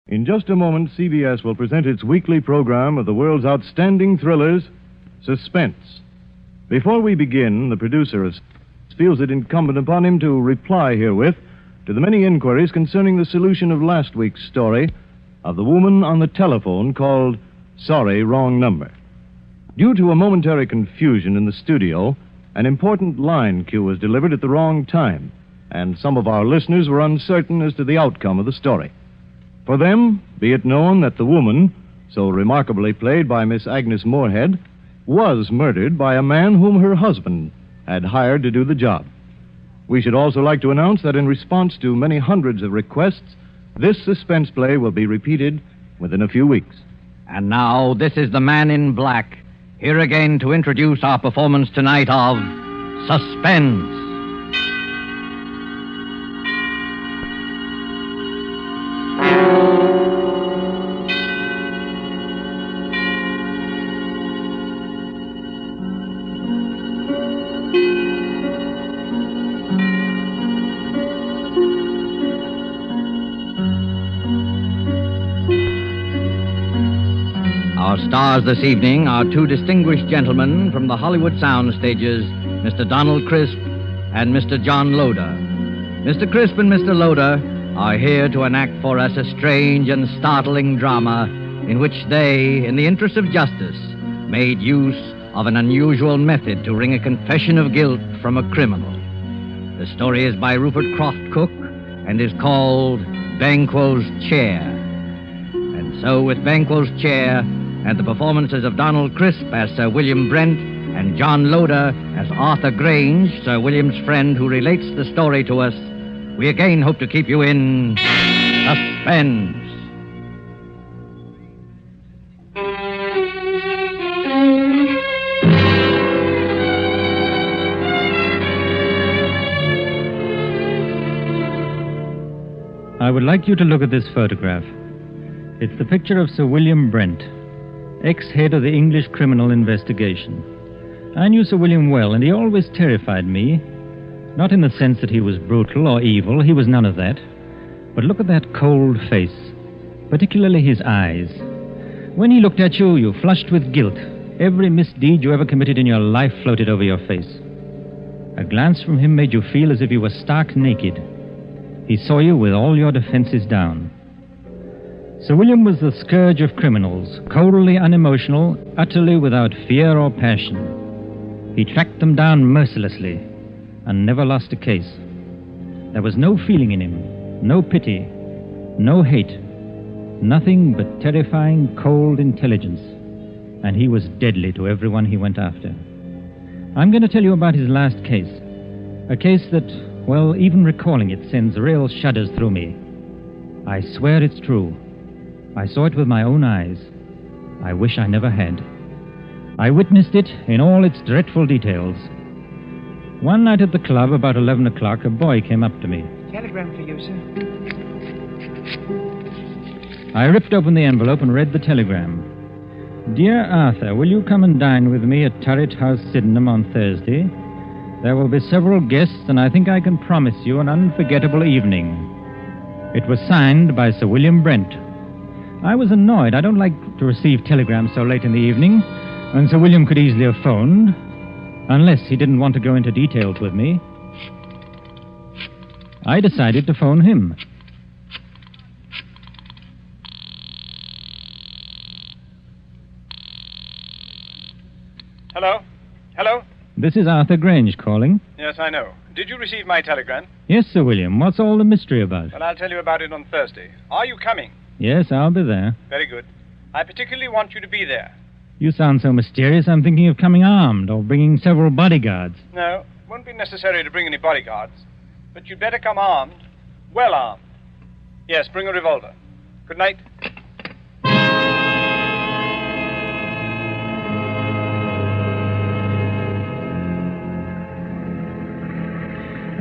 In just a moment, CBS will present its weekly program of the world's outstanding thrillers, Suspense. Before we begin, the producer feels it incumbent upon him to reply herewith to the many inquiries concerning the solution of last week's story of the woman on the telephone called Sorry, Wrong Number. Due to a momentary confusion in the studio, an important line cue was delivered at the wrong time, and some of our listeners were uncertain as to the outcome of the story. For them, be it known that the woman, so remarkably played by Miss Agnes Moorehead, was murdered by a man whom her husband had hired to do the job. We should also like to announce that in response to many hundreds of requests, this suspense play will be repeated within a few weeks. And now, this is the Man in Black, here again to introduce our performance tonight of Suspense. Our stars this evening are two distinguished gentlemen from the Hollywood sound stages, Mr. Donald Crisp and Mr. John Loder. Mr. Crisp and Mr. Loder are here to enact for us a strange and startling drama in which they, in the interest of justice, made use of an unusual method to wring a confession of guilt from a criminal. The story is by Rupert Croft Cook and is called Banquo's Chair. And so, with Banquo's Chair and the performances of Donald Crisp as Sir William Brent and John Loder as Arthur Grange, Sir William's friend who relates the story to us, we again hope to keep you in suspense. I would like you to look at this photograph. It's the picture of Sir William Brent, ex-head of the English Criminal Investigation. I knew Sir William well, and he always terrified me. Not in the sense that he was brutal or evil, he was none of that. But look at that cold face, particularly his eyes. When he looked at you, you flushed with guilt. Every misdeed you ever committed in your life floated over your face. A glance from him made you feel as if you were stark naked. He saw you with all your defenses down. Sir William was the scourge of criminals, coldly unemotional, utterly without fear or passion. He tracked them down mercilessly and never lost a case. There was no feeling in him, no pity, no hate, nothing but terrifying, cold intelligence. And he was deadly to everyone he went after. I'm going to tell you about his last case, a case that, well, even recalling it sends real shudders through me. I swear it's true. I saw it with my own eyes. I wish I never had. I witnessed it in all its dreadful details. One night at the club, about 11 o'clock, a boy came up to me. Telegram for you, sir. I ripped open the envelope and read the telegram. Dear Arthur, will you come and dine with me at Turret House, Sydenham on Thursday? There will be several guests, and I think I can promise you an unforgettable evening. It was signed by Sir William Brent. I was annoyed. I don't like to receive telegrams so late in the evening, and Sir William could easily have phoned, unless he didn't want to go into details with me. I decided to phone him. Hello? Hello? This is Arthur Grange calling. Yes, I know. Did you receive my telegram? Yes, Sir William. What's all the mystery about? Well, I'll tell you about it on Thursday. Are you coming? Yes, I'll be there. Very good. I particularly want you to be there. You sound so mysterious, I'm thinking of coming armed or bringing several bodyguards. No, it won't be necessary to bring any bodyguards. But you'd better come armed. Well armed. Yes, bring a revolver. Good night.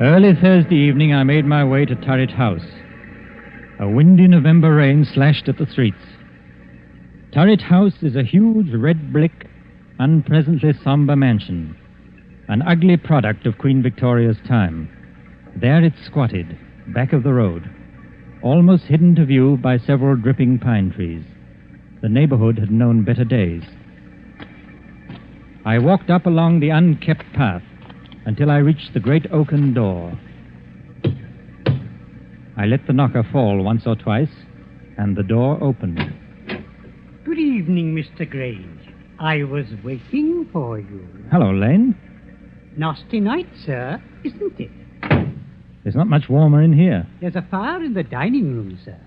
Early Thursday evening, I made my way to Turret House. A windy November rain slashed at the streets. Turret House is a huge red brick, unpleasantly somber mansion, an ugly product of Queen Victoria's time. There it squatted, back of the road, almost hidden to view by several dripping pine trees. The neighborhood had known better days. I walked up along the unkept path until I reached the great oaken door. I let the knocker fall once or twice, and the door opened. Good evening, Mr. Grange. I was waiting for you. Hello, Lane. Nasty night, sir, isn't it? There's not much warmer in here. There's a fire in the dining room, sir.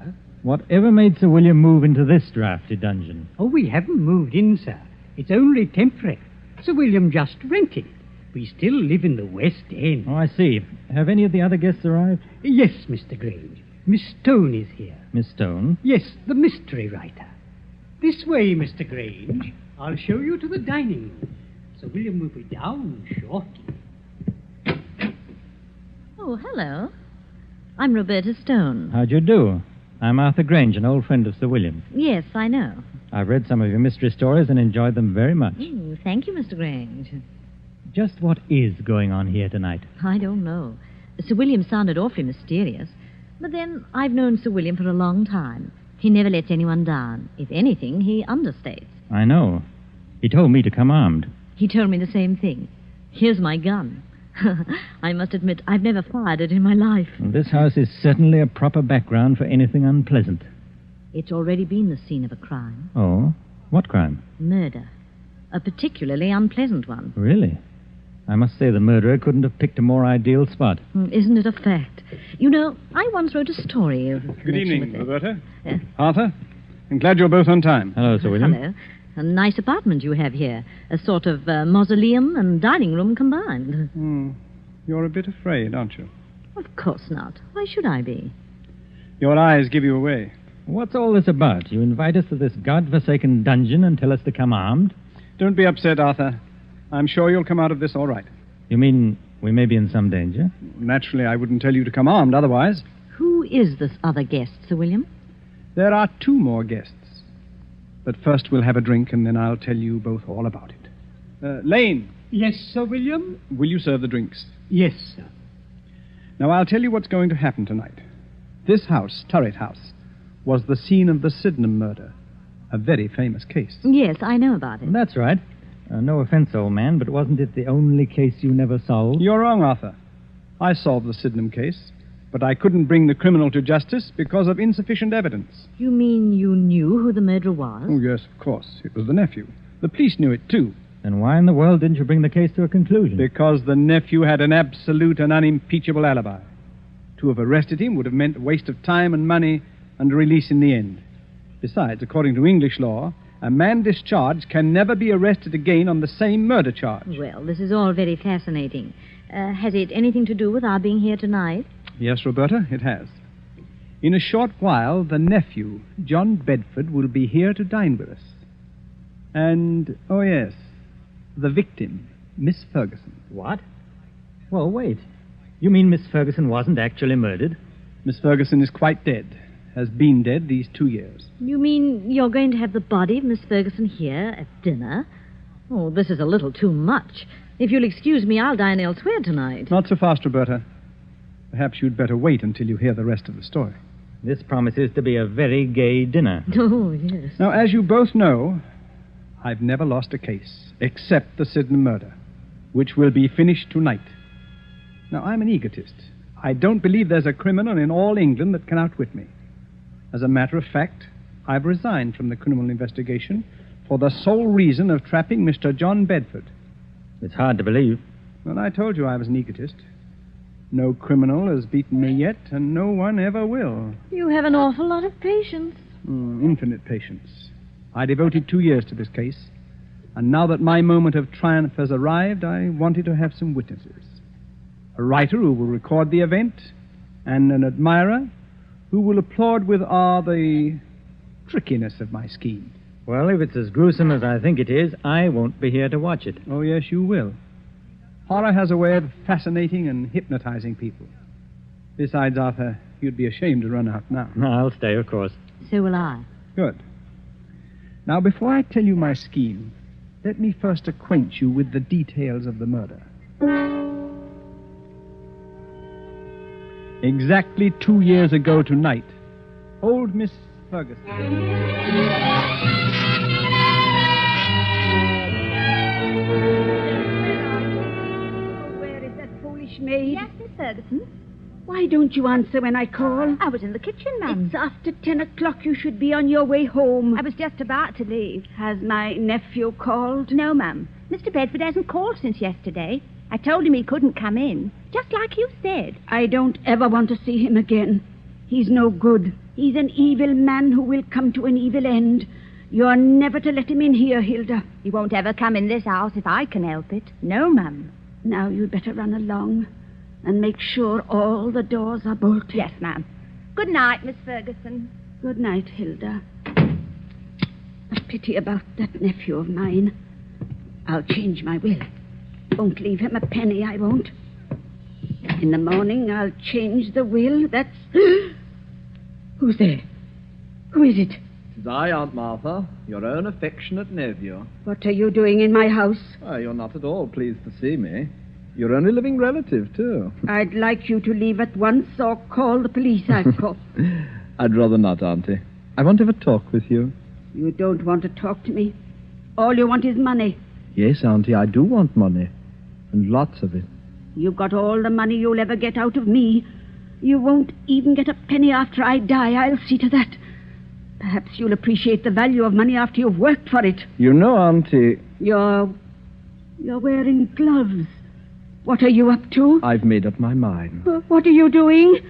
Whatever made Sir William move into this drafty dungeon? Oh, we haven't moved in, sir. It's only temporary. Sir William just rented it. We still live in the West End. Oh, I see. Have any of the other guests arrived? Yes, Mr. Grange. Miss Stone is here. Miss Stone? Yes, the mystery writer. This way, Mr. Grange. I'll show you to the dining room. Sir William will be down shortly. Oh, hello. I'm Roberta Stone. How'd you do? I'm Arthur Grange, an old friend of Sir William. Yes, I know. I've read some of your mystery stories and enjoyed them very much. Thank you, Mr. Grange. Just what is going on here tonight? I don't know. Sir William sounded awfully mysterious. But then, I've known Sir William for a long time. He never lets anyone down. If anything, he understates. I know. He told me to come armed. He told me the same thing. Here's my gun. I must admit, I've never fired it in my life. Well, this house is certainly a proper background for anything unpleasant. It's already been the scene of a crime. Oh? What crime? Murder. A particularly unpleasant one. Really? I must say the murderer couldn't have picked a more ideal spot. Isn't it a fact? You know, I once wrote a story of... Good evening, Roberta. Yes. Arthur. I'm glad you're both on time. Hello, Sir William. Hello. A nice apartment you have here. A sort of mausoleum and dining room combined. You're a bit afraid, aren't you? Of course not. Why should I be? Your eyes give you away. What's all this about? You invite us to this godforsaken dungeon and tell us to come armed? Don't be upset, Arthur. I'm sure you'll come out of this all right. You mean we may be in some danger? Naturally, I wouldn't tell you to come armed otherwise. Who is this other guest, Sir William? There are 2 more guests. But first we'll have a drink, and then I'll tell you both all about it. Lane, Yes, Sir William? will you serve the drinks? Yes, sir. Now, I'll tell you what's going to happen tonight. This house, Turret House, was the scene of the Sydenham murder. A very famous case. Yes, I know about it. That's right. No offense, old man, but wasn't it the only case you never solved? You're wrong, Arthur. I solved the Sydenham case, but I couldn't bring the criminal to justice because of insufficient evidence. You mean you knew who the murderer was? Oh, yes, of course. It was the nephew. The police knew it, too. Then why in the world didn't you bring the case to a conclusion? Because the nephew had an absolute and unimpeachable alibi. To have arrested him would have meant a waste of time and money and a release in the end. Besides, according to English law, a man discharged can never be arrested again on the same murder charge. Well, this is all very fascinating. Has it anything to do with our being here tonight? Yes, Roberta, it has. In a short while, the nephew, John Bedford, will be here to dine with us. And, oh yes, the victim, Miss Ferguson. What? Well, wait. You mean Miss Ferguson wasn't actually murdered? Miss Ferguson is quite dead. Has been dead these 2 years. You mean you're going to have the body of Miss Ferguson here at dinner? Oh, this is a little too much. If you'll excuse me, I'll dine elsewhere tonight. Not so fast, Roberta. Perhaps you'd better wait until you hear the rest of the story. This promises to be a very gay dinner. Oh, yes. Now, as you both know, I've never lost a case, except the Sydenham murder, which will be finished tonight. Now, I'm an egotist. I don't believe there's a criminal in all England that can outwit me. As a matter of fact, I've resigned from the criminal investigation for the sole reason of trapping Mr. John Bedford. It's hard to believe. Well, I told you I was an egotist. No criminal has beaten me yet, and no one ever will. You have an awful lot of patience. Infinite patience. I devoted 2 years to this case, and now that my moment of triumph has arrived, I wanted to have some witnesses. A writer who will record the event, and an admirer who will applaud with awe the trickiness of my scheme. Well, if it's as gruesome as I think it is, I won't be here to watch it. Oh, yes, you will. Horror has a way of fascinating and hypnotizing people. Besides, Arthur, you'd be ashamed to run out now. No, I'll stay, of course. So will I. Good. Now, before I tell you my scheme, let me first acquaint you with the details of the murder. Exactly 2 years ago tonight, Old Miss Ferguson. Where is that foolish maid? Yes, Miss Ferguson. Why don't you answer when I call? I was in the kitchen, ma'am. It's after 10 o'clock. You should be on your way home. I was just about to leave. Has my nephew called? No, ma'am. Mr. Bedford hasn't called since yesterday. I told him he couldn't come in, just like you said. I don't ever want to see him again. He's no good. He's an evil man who will come to an evil end. You're never to let him in here, Hilda. He won't ever come in this house if I can help it. No, ma'am. Now you'd better run along and make sure all the doors are bolted. Yes, ma'am. Good night, Miss Ferguson. Good night, Hilda. A pity about that nephew of mine. I'll change my will. Won't leave him a penny, I won't. In the morning, I'll change the will. That's... Who's there? Who is it? It's I, Aunt Martha, your own affectionate nephew. What are you doing in my house? Oh, you're not at all pleased to see me. Your only living relative, too. I'd like you to leave at once or call the police, I've called. I'd rather not, Auntie. I want to have a talk with you. You don't want to talk to me. All you want is money. Yes, Auntie, I do want money. And lots of it. You've got all the money you'll ever get out of me. You won't even get a penny after I die. I'll see to that. Perhaps you'll appreciate the value of money after you've worked for it. You know, Auntie... You're wearing gloves. What are you up to? I've made up my mind. What are you doing?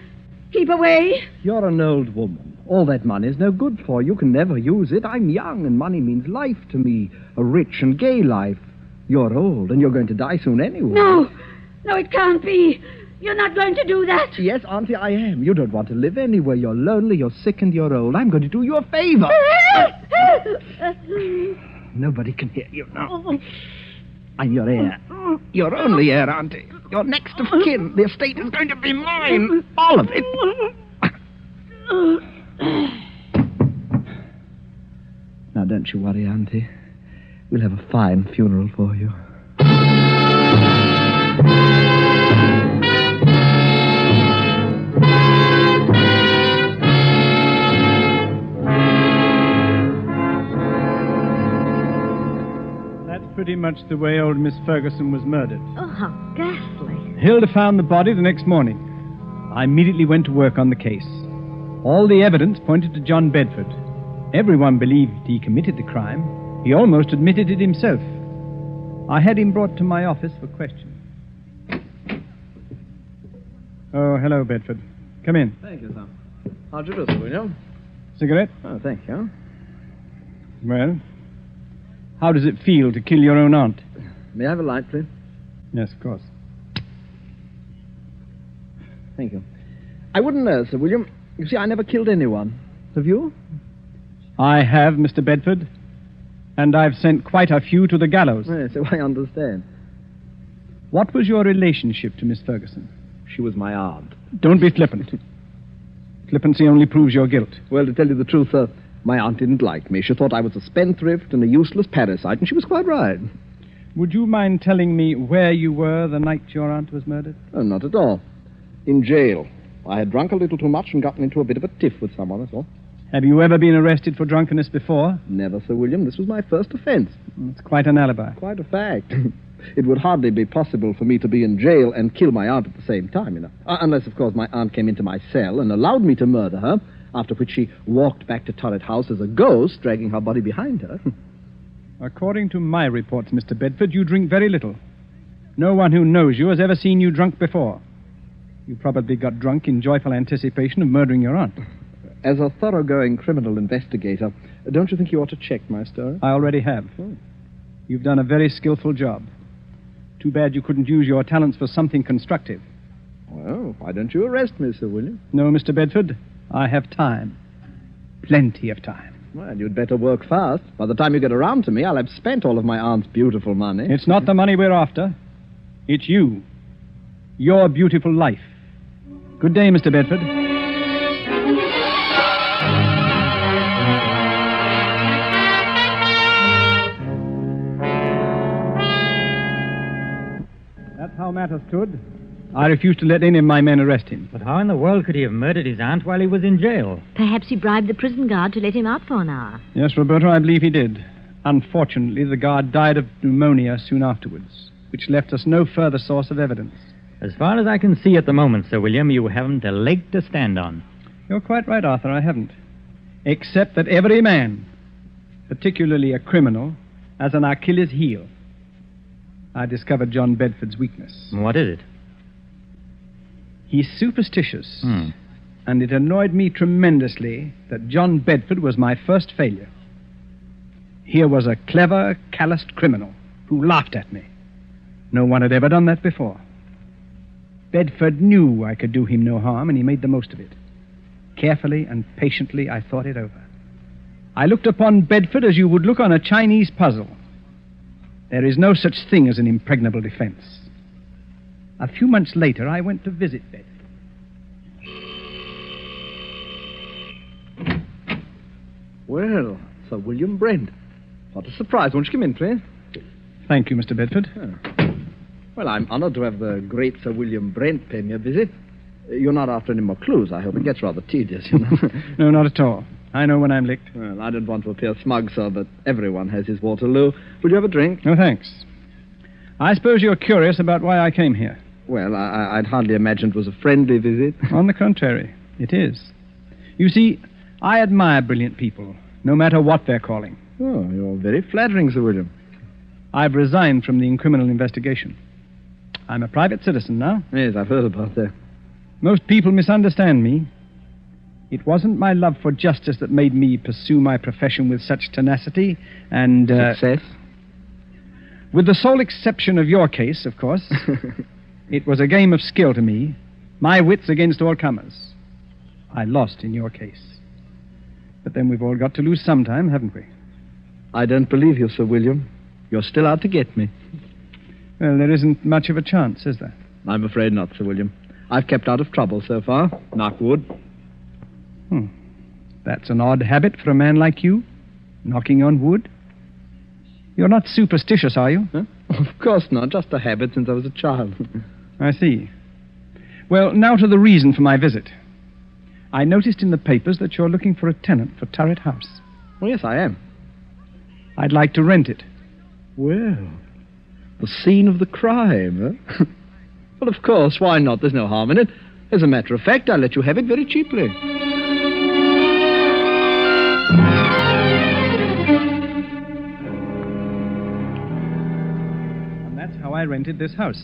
Keep away. You're an old woman. All that money's no good for you. You can never use it. I'm young, and money means life to me. A rich and gay life. You're old, and you're going to die soon anyway. No, it can't be. You're not going to do that. Yes, Auntie, I am. You don't want to live anywhere. You're lonely, you're sick, and you're old. I'm going to do you a favor. Nobody can hear you now. I'm your heir. Your only heir, Auntie. Your next of kin. The estate is going to be mine. All of it. Now, don't you worry, Auntie. We'll have a fine funeral for you. That's pretty much the way old Miss Ferguson was murdered. Oh, how ghastly. Hilda found the body the next morning. I immediately went to work on the case. All the evidence pointed to John Bedford. Everyone believed he committed the crime. He almost admitted it himself. I had him brought to my office for questioning. Oh, hello, Bedford. Come in. Thank you, sir. How'd you do, sir, William? Cigarette? Oh, thank you. Well, how does it feel to kill your own aunt? May I have a light, please? Yes, of course. Thank you. I wouldn't know, Sir William. You see, I never killed anyone. Have you? I have, Mr. Bedford. And I've sent quite a few to the gallows. Yes, so I understand. What was your relationship to Miss Ferguson? She was my aunt. Don't be flippant. Flippancy only proves your guilt. Well, to tell you the truth, sir, my aunt didn't like me. She thought I was a spendthrift and a useless parasite, and she was quite right. Would you mind telling me where you were the night your aunt was murdered? Oh, not at all. In jail. I had drunk a little too much and gotten into a bit of a tiff with someone, that's all. Have you ever been arrested for drunkenness before? Never, Sir William. This was my first offense. It's quite an alibi. Quite a fact. It would hardly be possible for me to be in jail and kill my aunt at the same time, you know. Unless, of course, my aunt came into my cell and allowed me to murder her, after which she walked back to Turret House as a ghost, dragging her body behind her. According to my reports, Mr. Bedford, you drink very little. No one who knows you has ever seen you drunk before. You probably got drunk in joyful anticipation of murdering your aunt. As a thoroughgoing criminal investigator, don't you think you ought to check my story? I already have. Oh. You've done a very skillful job. Too bad you couldn't use your talents for something constructive. Well, why don't you arrest me, Sir William? No, Mr. Bedford, I have time. Plenty of time. Well, you'd better work fast. By the time you get around to me, I'll have spent all of my aunt's beautiful money. It's not the money we're after. It's you. Your beautiful life. Good day, Mr. Bedford. That's how matters stood. I refuse to let any of my men arrest him. But how in the world could he have murdered his aunt while he was in jail? Perhaps he bribed the prison guard to let him out for an hour. Yes, Roberto, I believe he did. Unfortunately, the guard died of pneumonia soon afterwards, which left us no further source of evidence. As far as I can see at the moment, Sir William, you haven't a leg to stand on. You're quite right, Arthur, I haven't. Except that every man, particularly a criminal, has an Achilles heel. I discovered John Bedford's weakness. What is it? He's superstitious, and it annoyed me tremendously that John Bedford was my first failure. Here was a clever, calloused criminal who laughed at me. No one had ever done that before. Bedford knew I could do him no harm, and he made the most of it. Carefully and patiently, I thought it over. I looked upon Bedford as you would look on a Chinese puzzle. There is no such thing as an impregnable defense. A few months later, I went to visit Bedford. Well, Sir William Brent. What a surprise. Won't you come in, please? Thank you, Mr. Bedford. Well, I'm honored to have the great Sir William Brent pay me a visit. You're not after any more clues, I hope. It gets rather tedious, you know. No, not at all. I know when I'm licked. Well, I don't want to appear smug, sir, but everyone has his Waterloo. Would you have a drink? No, thanks. I suppose you're curious about why I came here. Well, I'd hardly imagined it was a friendly visit. On the contrary, it is. You see, I admire brilliant people, no matter what they're calling. Oh, you're very flattering, Sir William. I've resigned from the criminal investigation. I'm a private citizen now. Yes, I've heard about that. Most people misunderstand me. It wasn't my love for justice that made me pursue my profession with such tenacity and... Success? With the sole exception of your case, of course. It was a game of skill to me, my wits against all comers. I lost in your case. But then we've all got to lose sometime, haven't we? I don't believe you, Sir William. You're still out to get me. Well, there isn't much of a chance, is there? I'm afraid not, Sir William. I've kept out of trouble so far. Knock wood. That's an odd habit for a man like you, knocking on wood. You're not superstitious, are you? Huh? Of course not. Just a habit since I was a child. I see. Well, now to the reason for my visit. I noticed in the papers that you're looking for a tenant for Turret House. Oh, yes, I am. I'd like to rent it. Well, the scene of the crime, huh? Well, of course, why not? There's no harm in it. As a matter of fact, I'll let you have it very cheaply. And that's how I rented this house.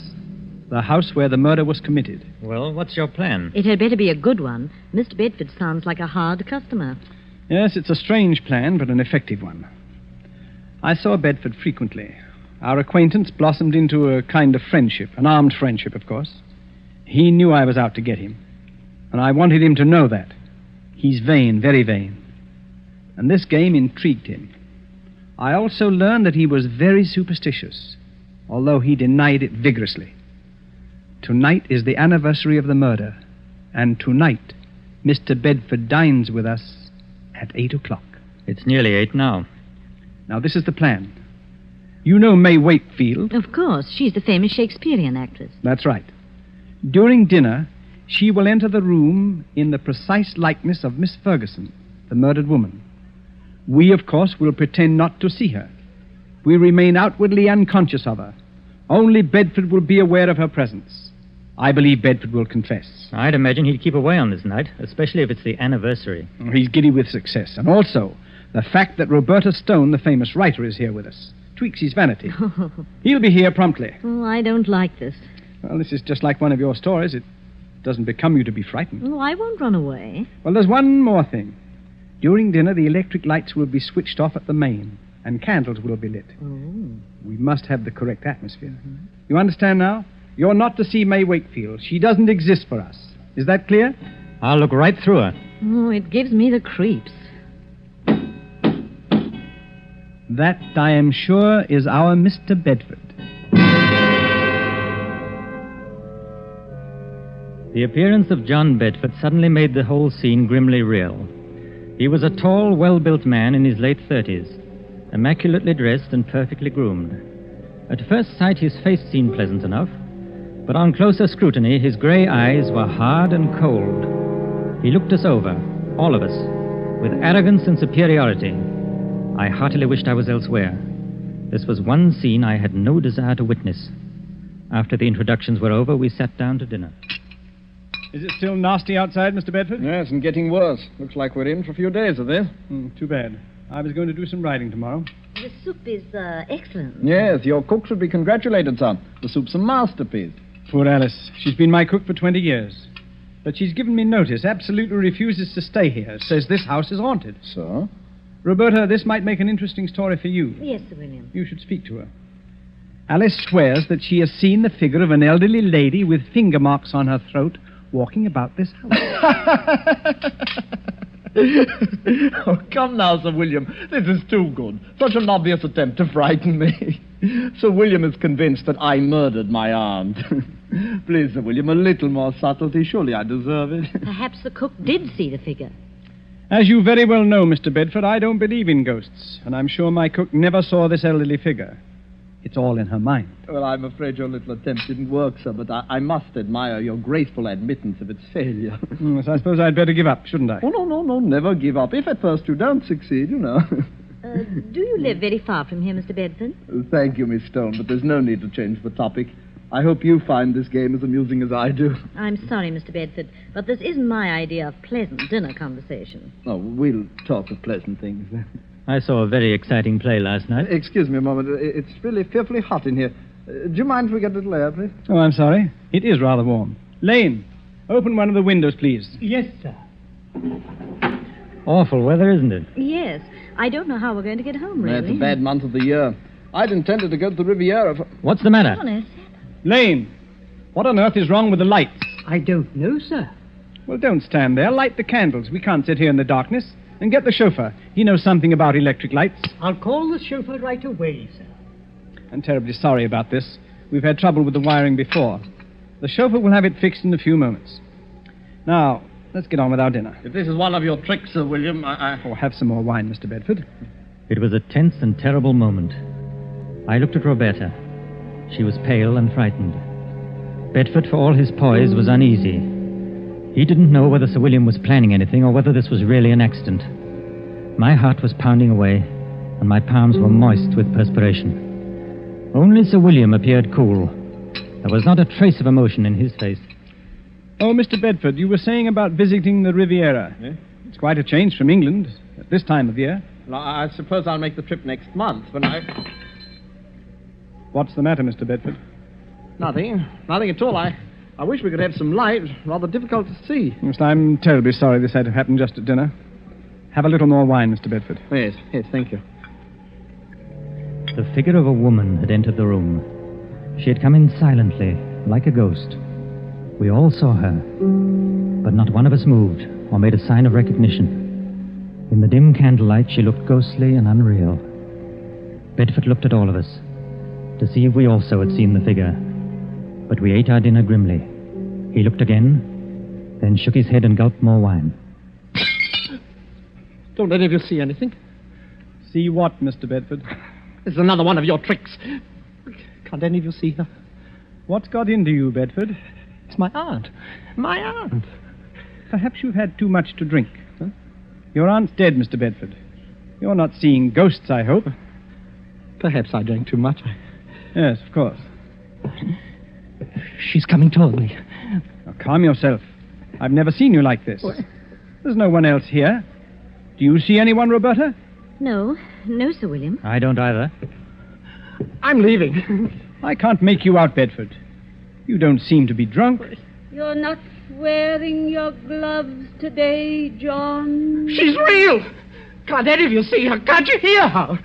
The house where the murder was committed. Well, what's your plan? It had better be a good one. Mr. Bedford sounds like a hard customer. Yes, it's a strange plan, but an effective one. I saw Bedford frequently. Our acquaintance blossomed into a kind of friendship, an armed friendship, of course. He knew I was out to get him, and I wanted him to know that. He's vain, very vain. And this game intrigued him. I also learned that he was very superstitious, although he denied it vigorously. Tonight is the anniversary of the murder, and tonight Mr. Bedford dines with us at 8 o'clock. It's nearly 8 now. Now, this is the plan. You know May Wakefield. Of course, she's the famous Shakespearean actress. That's right. During dinner, she will enter the room in the precise likeness of Miss Ferguson, the murdered woman. We, of course, will pretend not to see her. We remain outwardly unconscious of her. Only Bedford will be aware of her presence. I believe Bedford will confess. I'd imagine he'd keep away on this night, especially if it's the anniversary. He's giddy with success. And also, the fact that Roberta Stone, the famous writer, is here with us, tweaks his vanity. He'll be here promptly. Oh, I don't like this. Well, this is just like one of your stories. It doesn't become you to be frightened. Oh, I won't run away. Well, there's one more thing. During dinner, the electric lights will be switched off at the main, and candles will be lit. Oh. We must have the correct atmosphere. You understand now? You're not to see May Wakefield. She doesn't exist for us. Is that clear? I'll look right through her. Oh, it gives me the creeps. That, I am sure, is our Mr. Bedford. The appearance of John Bedford suddenly made the whole scene grimly real. He was a tall, well-built man in his late 30s, immaculately dressed and perfectly groomed. At first sight, his face seemed pleasant enough, But on closer scrutiny, his grey eyes were hard and cold. He looked us over, all of us, with arrogance and superiority. I heartily wished I was elsewhere. This was one scene I had no desire to witness. After the introductions were over, we sat down to dinner. Is it still nasty outside, Mr. Bedford? Yes, and getting worse. Looks like we're in for a few days of this. Too bad. I was going to do some riding tomorrow. The soup is excellent. Yes, your cook should be congratulated, son. The soup's a masterpiece. Poor Alice. She's been my cook for 20 years. But she's given me notice, absolutely refuses to stay here, says this house is haunted. So? Roberta, this might make an interesting story for you. Yes, Sir William. You should speak to her. Alice swears that she has seen the figure of an elderly lady with finger marks on her throat walking about this house. Oh, come now, Sir William. This is too good. Such an obvious attempt to frighten me. Sir William is convinced that I murdered my aunt. Please, Sir William, a little more subtlety. Surely I deserve it. Perhaps the cook did see the figure. As you very well know, Mr. Bedford, I don't believe in ghosts, and I'm sure my cook never saw this elderly figure. It's all in her mind. Well, I'm afraid your little attempt didn't work, sir, but I must admire your graceful admittance of its failure. So I suppose I'd better give up, shouldn't I? Oh, no, never give up. If at first you don't succeed, you know. Do you live very far from here, Mr. Bedford? Thank you, Miss Stone, but there's no need to change the topic. I hope you find this game as amusing as I do. I'm sorry, Mr. Bedford, but this isn't my idea of pleasant dinner conversation. Oh, we'll talk of pleasant things then. I saw a very exciting play last night. Excuse me a moment. It's really fearfully hot in here. Do you mind if we get a little air, please? Oh, I'm sorry. It is rather warm. Lane, open one of the windows, please. Yes, sir. Awful weather, isn't it? Yes. I don't know how we're going to get home, really. It's a bad month of the year. I'd intended to go to the Riviera for... What's the matter? Honest. Lane, what on earth is wrong with the lights? I don't know, sir. Well, don't stand there. Light the candles. We can't sit here in the darkness. And get the chauffeur. He knows something about electric lights. I'll call the chauffeur right away, sir. I'm terribly sorry about this. We've had trouble with the wiring before. The chauffeur will have it fixed in a few moments. Now, let's get on with our dinner. If this is one of your tricks, Sir William, Oh, have some more wine, Mr. Bedford. It was a tense and terrible moment. I looked at Roberta. She was pale and frightened. Bedford, for all his poise, was uneasy. He didn't know whether Sir William was planning anything or whether this was really an accident. My heart was pounding away, and my palms were moist with perspiration. Only Sir William appeared cool. There was not a trace of emotion in his face. Oh, Mr. Bedford, you were saying about visiting the Riviera. Yeah? It's quite a change from England at this time of year. Well, I suppose I'll make the trip next month when I... What's the matter, Mr. Bedford? Nothing at all. I wish we could have some light. Rather difficult to see. Yes, I'm terribly sorry this had to happen just at dinner. Have a little more wine, Mr. Bedford. Yes, thank you. The figure of a woman had entered the room. She had come in silently, like a ghost. We all saw her, but not one of us moved or made a sign of recognition. In the dim candlelight, she looked ghostly and unreal. Bedford looked at all of us to see if we also had seen the figure, but we ate our dinner grimly. He looked again, then shook his head and gulped more wine. Don't any of you see anything? See what, Mr. Bedford? This is another one of your tricks. Can't any of you see her? What's got into you, Bedford? It's my aunt. My aunt. Perhaps you've had too much to drink. Huh? Your aunt's dead, Mr. Bedford. You're not seeing ghosts, I hope. Perhaps I drank too much. Yes, of course. She's coming toward me. Now, calm yourself. I've never seen you like this. What? There's no one else here. Do you see anyone, Roberta? No, Sir William. I don't either. I'm leaving. I can't make you out, Bedford. You don't seem to be drunk. You're not wearing your gloves today, John. She's real. Can't any of you see her? Can't you hear her?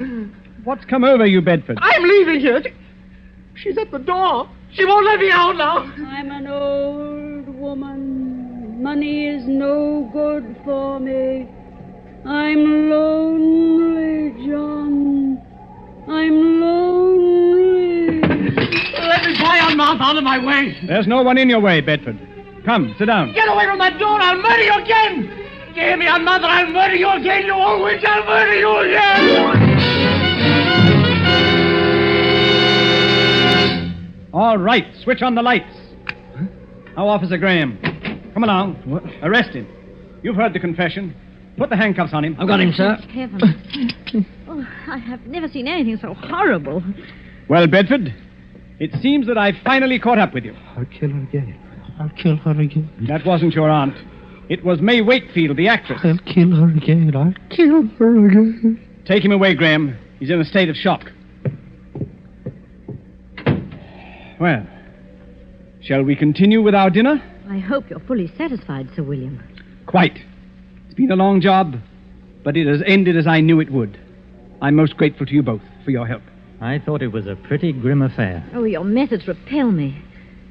What's come over you, Bedford? I'm leaving here. She's at the door. She won't let me out now. I'm an old woman. Money is no good for me. I'm lonely, John. I'm lonely. Let me fly on mouth out of my way. There's no one in your way, Bedford. Come, sit down. Get away from that door. I'll murder you again. You hear me on mother. I'll murder you again. You old witch. I'll murder you again. All right, switch on the lights. Now, Officer Graham. Come along. What? Arrest him. You've heard the confession. Put the handcuffs on him. I've got him, sir. Heavens. Oh, I have never seen anything so horrible. Well, Bedford, it seems that I've finally caught up with you. I'll kill her again. I'll kill her again. That wasn't your aunt. It was May Wakefield, the actress. I'll kill her again. I'll kill her again. Take him away, Graham. He's in a state of shock. Well, shall we continue with our dinner? I hope you're fully satisfied, Sir William. Quite. It's been a long job, but it has ended as I knew it would. I'm most grateful to you both for your help. I thought it was a pretty grim affair. Oh, your methods repel me.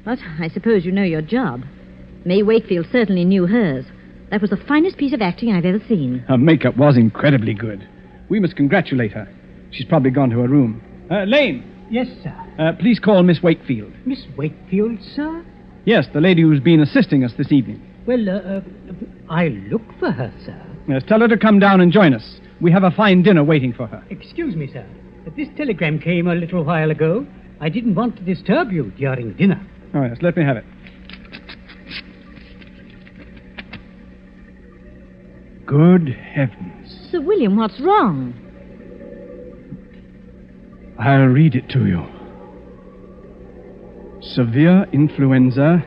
But I suppose you know your job. May Wakefield certainly knew hers. That was the finest piece of acting I've ever seen. Her makeup was incredibly good. We must congratulate her. She's probably gone to her room. Lane. Yes, sir. Please call Miss Wakefield. Miss Wakefield, sir? Yes, the lady who's been assisting us this evening. Well, I'll look for her, sir. Yes, tell her to come down and join us. We have a fine dinner waiting for her. Excuse me, sir. This telegram came a little while ago. I didn't want to disturb you during dinner. Oh, yes, let me have it. Good heavens. Sir William, what's wrong? I'll read it to you. Severe influenza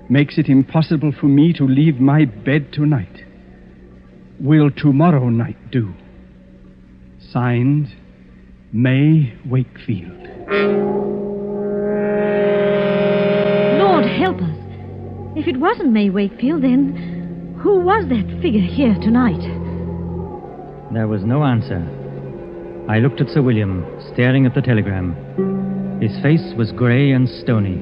makes it impossible for me to leave my bed tonight. Will tomorrow night do? Signed, May Wakefield. Lord help us. If it wasn't May Wakefield, then who was that figure here tonight? There was no answer. I looked at Sir William, staring at the telegram. His face was grey and stony.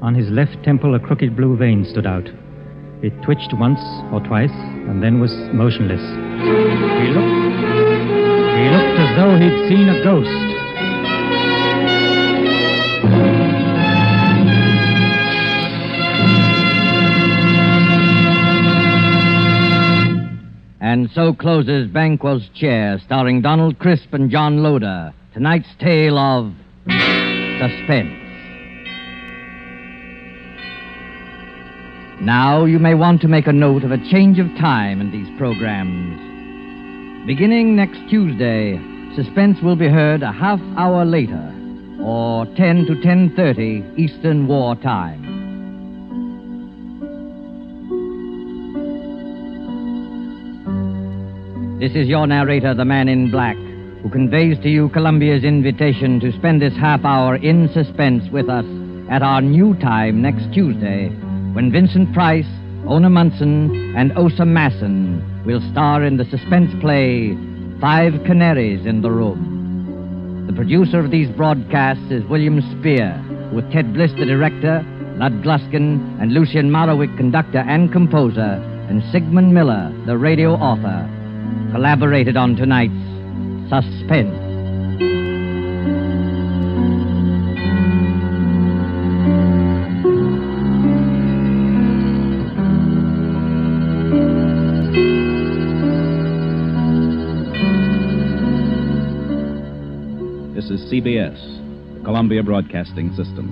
On his left temple, a crooked blue vein stood out. It twitched once or twice, and then was motionless. He looked as though he'd seen a ghost. And so closes Banquo's Chair, starring Donald Crisp and John Loder. Tonight's tale of Suspense. Now you may want to make a note of a change of time in these programs. Beginning next Tuesday, Suspense will be heard a half hour later, or 10 to 10:30 Eastern War Time. This is your narrator, the Man in Black, who conveys to you Columbia's invitation to spend this half hour in suspense with us at our new time next Tuesday, when Vincent Price, Ona Munson, and Osa Masson will star in the suspense play 5 Canaries in the Room. The producer of these broadcasts is William Spear, with Ted Bliss, the director, Lud Gluskin, and Lucien Morawick, conductor and composer, and Sigmund Miller, the radio author, collaborated on tonight's Suspense. This is CBS, the Columbia Broadcasting System.